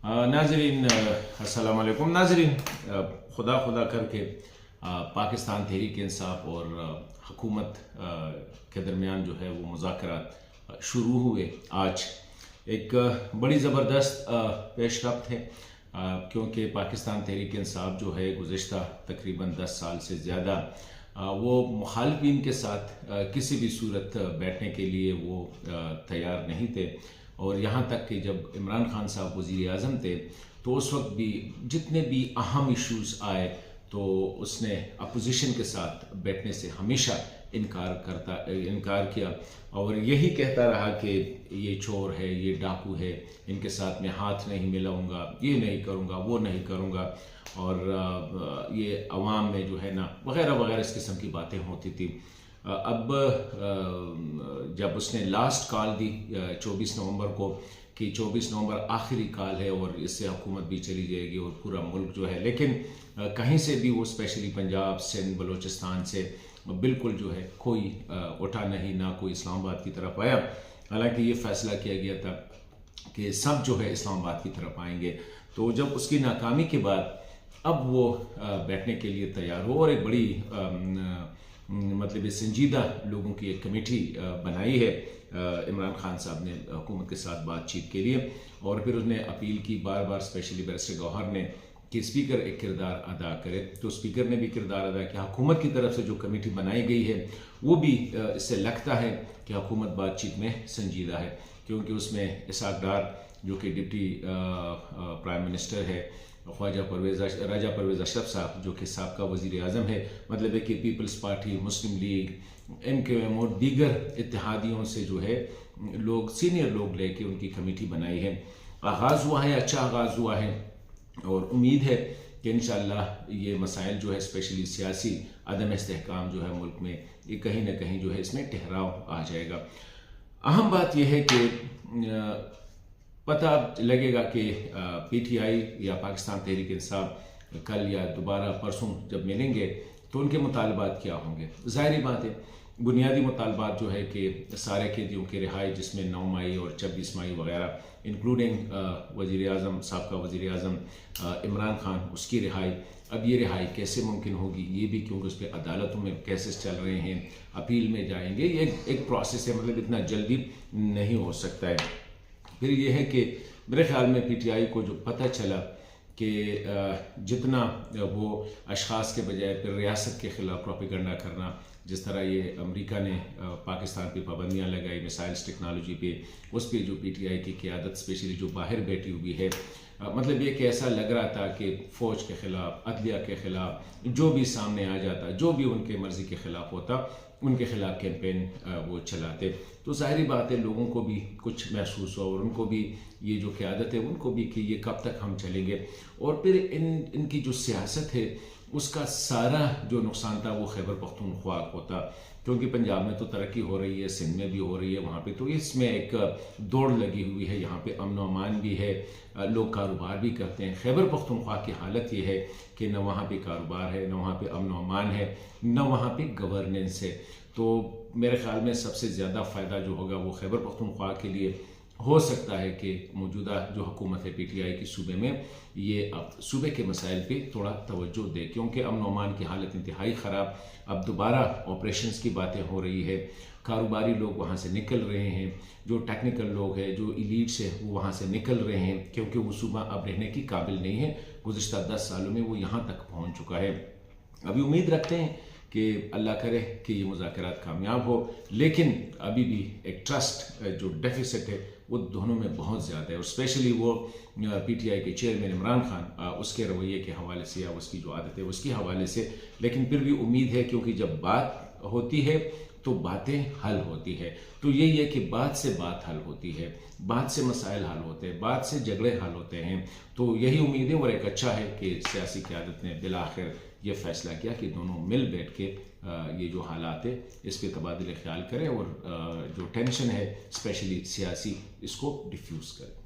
नाजरीन अस्सलाम वालेकुम नाजरीन, खुदा खुदा करके पाकिस्तान तहरीक इंसाफ और हुकूमत के दरमियान जो है वो मुज़ाकरात शुरू हुए। आज एक बड़ी ज़बरदस्त पेशरफ्त है, क्योंकि पाकिस्तान तहरीक इंसाफ जो है गुज़िश्ता तकरीबन 10 साल से ज़्यादा वो मुखालफिन के साथ किसी भी सूरत बैठने के लिए वो तैयार नहीं थे। और यहाँ तक कि जब इमरान खान साहब वज़ीर आज़म थे तो उस वक्त भी जितने भी अहम इश्यूज़ आए तो उसने अपोजिशन के साथ बैठने से हमेशा इनकार किया और यही कहता रहा कि ये चोर है, ये डाकू है, इनके साथ मैं हाथ नहीं मिलाऊंगा, ये नहीं करूँगा, वो नहीं करूँगा, और ये अवाम में जो है ना वगैरह वगैरह इस किस्म की बातें होती थी। अब जब उसने लास्ट कॉल दी 24 नवंबर को कि 24 नवंबर आखिरी कॉल है और इससे हुकूमत भी चली जाएगी और पूरा मुल्क जो है, लेकिन कहीं से भी वो स्पेशली पंजाब, सिंध, बलूचिस्तान से बिल्कुल जो है कोई उठा नहीं, ना कोई इस्लामाबाद की तरफ आया। हालांकि ये फैसला किया गया था कि सब जो है इस्लामाबाद की तरफ आएंगे। तो जब उसकी नाकामी के बाद अब वो बैठने के लिए तैयार हो और एक बड़ी मतलब ये संजीदा लोगों की एक कमेटी बनाई है इमरान खान साहब ने हुकूमत के साथ बातचीत के लिए। और फिर उसने अपील की बार बार, स्पेशली बैरिस्टर गौहर ने, कि स्पीकर एक किरदार अदा करे। तो स्पीकर ने भी किरदार अदा किया। हुकूमत की तरफ से जो कमेटी बनाई गई है वो भी इससे लगता है कि हुकूमत बातचीत में संजीदा है, क्योंकि उसमें इसहाक डार जो कि डिप्टी प्राइम मिनिस्टर है, राजा परवेज़ अशरफ साहब जो कि साबका वज़ीर आज़म है, मतलब है कि पीपल्स पार्टी, मुस्लिम लीग, MKM और दीगर इत्तेहादियों से जो है लोग, सीनियर लोग लेके उनकी कमेटी बनाई है। आगाज़ हुआ है, अच्छा आगाज़ हुआ है और उम्मीद है कि इंशाअल्लाह ये मसाइल जो है स्पेशली सियासी अदम इस्तेहकाम जो है मुल्क में, ये कहीं ना कहीं जो है इसमें ठहराव आ जाएगा। अहम बात यह है कि पता लगेगा कि PTI या पाकिस्तान तहरीक इंसाफ कल या दोबारा परसों जब मिलेंगे तो उनके मुतालबात क्या होंगे। ज़ाहिरी बात है, बुनियादी मुतालबात जो है कि सारे कैदियों की रिहाई, जिसमें 9 मई और 26 मई वगैरह, इंक्लूडिंग वज़ीर आज़म, साबका वज़ीर आज़म इमरान खान, उसकी रिहाई। अब ये रिहाई कैसे मुमकिन होगी ये भी, क्योंकि उस पर अदालतों में केसेस चल रहे हैं, अपील में जाएंगे, ये एक प्रोसेस है, मतलब इतना जल्दी नहीं हो सकता है। फिर यह है कि मेरे ख्याल में PTI को जो पता चला कि जितना वो अशख़ास के बजाय फिर रियासत के ख़िलाफ़ प्रोपेगेंडा करना, जिस तरह ये अमेरिका ने पाकिस्तान पे पाबंदियां लगाई मिसाइल्स टेक्नोलॉजी पे, उस पर जो PTI की क़यादत स्पेशली जो बाहर बैठी हुई है, मतलब ये कि ऐसा लग रहा था कि फ़ौज के ख़िलाफ़, अदलिया के ख़िलाफ़ जो भी सामने आ जाता, जो भी उनके मर्ज़ी के ख़िलाफ़ होता, उनके ख़िलाफ़ कैंपेन वो चलाते। तो ज़ाहिरी बात है लोगों को भी कुछ महसूस हुआ और उनको भी ये जो क़यादत है उनको भी कि ये कब तक हम चलेंगे। और फिर इनकी जो सियासत है उसका सारा जो नुकसान था वो खैबर पख्तूनख्वा होता, क्योंकि पंजाब में तो तरक्की हो रही है, सिंध में भी हो रही है, वहाँ पे तो इसमें एक दौड़ लगी हुई है, यहाँ पे अमन व अमान भी है, लोग कारोबार भी करते हैं। खैबर पख्तूनख्वा की हालत ये है कि न वहाँ पे कारोबार है, न वहाँ पे अमन व अमान है, न वहाँ पे गवर्नेंस है। तो मेरे ख्याल में सबसे ज़्यादा फ़ायदा जो होगा वो खैबर पख्तूनख्वा के लिए हो सकता है कि मौजूदा जो हुकूमत है PTI की सूबे में, ये अब सूबे के मसाइल पे थोड़ा तवज्जो दे, क्योंकि अमन व अमान की हालत इंतहाई ख़राब। अब दोबारा ऑपरेशंस की बातें हो रही है, कारोबारी लोग वहाँ से निकल रहे हैं, जो टेक्निकल लोग हैं, जो इलीट्स है वो वहाँ से निकल रहे हैं, क्योंकि वो सूबा अब रहने की काबिल नहीं है। गुज़िश्ता 10 सालों में वो यहाँ तक पहुँच चुका है। अभी उम्मीद रखते हैं कि अल्लाह करे कि ये मुज़ाकरात कामयाब हो, लेकिन अभी भी एक ट्रस्ट जो डेफिसिट है वो दोनों में बहुत ज़्यादा है, और स्पेशली वो PTI के चेयरमैन इमरान खान उसके रवैये के हवाले से या उसकी जो आदत है उसके हवाले से। लेकिन फिर भी उम्मीद है, क्योंकि जब बात होती है तो बातें हल होती है। तो यही है कि बात से बात हल होती है, बात से मसाइल हल होते हैं, बात से झगड़े हल होते हैं। तो यही उम्मीद है और एक अच्छा है कि सियासी क़यादत ने बिलाखिर ये फ़ैसला किया कि दोनों मिल बैठ के ये जो हालात है इस पर तबादले ख्याल करें और जो टेंशन है स्पेशली सियासी, इसको डिफ्यूज़ करें।